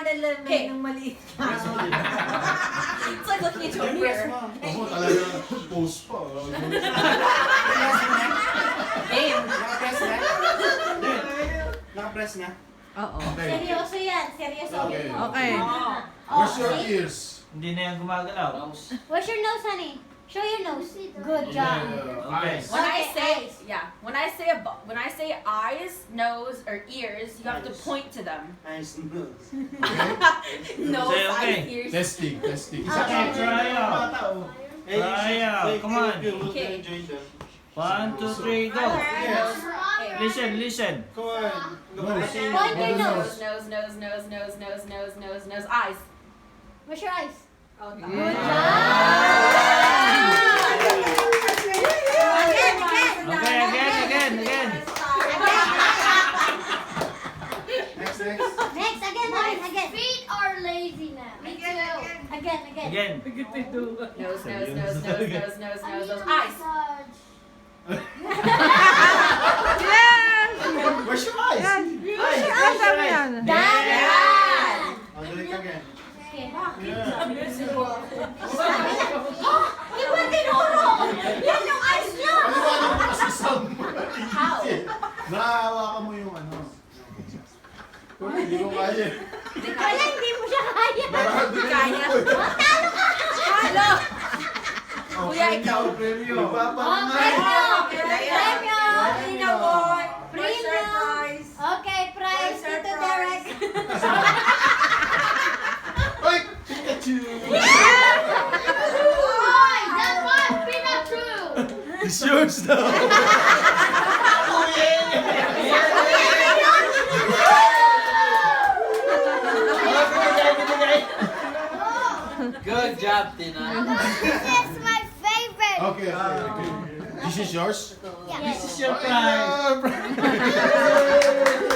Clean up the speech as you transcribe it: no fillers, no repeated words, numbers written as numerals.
malalaman ng maliit ka. It's like looking into a mirror. Ako talaga, post pa. Game. Naka-press na? Naka-press na? Oo. Okay. Seryoso yan. Seryoso. Okay. Okay. Where's your ears? Hindi na yan gumagalaw. Where's your nose, honey? Show your nose. Good job. Eyes. When I Okay, say eyes. when I say eyes, nose, or ears, you have to point to them. Nice nose. Nose, Okay, okay. eyes, ears. Testing. Okay, try out. Bata, oh. Eh, Kaya, you should- come on. you will Okay. enjoy them. 1, 2, 3, go. Yes. Listen. Come on. Nose. Point your Nose, nose. nose, eyes. Where's your eyes? Oh, Good Yeah. job. Okay, again. Next. Next, again. Feet are lazy now. Me too. Again. Again. Nose, eyes. Where's your eyes? Yan. Ang dami yan. Dad. I'll do it again. Okay. Yeah. Iba tinuro! Yan yung eyes niya! Paliwanag mo kasi sa How? Naahawakan mo yung ano. Kung hindi ko kaya. Wala, hindi mo siya kaya. Marahal din Kaya. Hello. Kuya, ikaw. Nagpapangay. Premyo! boy. Premyo! Okay, prize. Tito Derek. Ay! Pikachu! Boy, that was Pikachu. It's yours now! Good job, Tina. This is my favorite. Okay. This is yours? Yeah. This is your prize. Prize!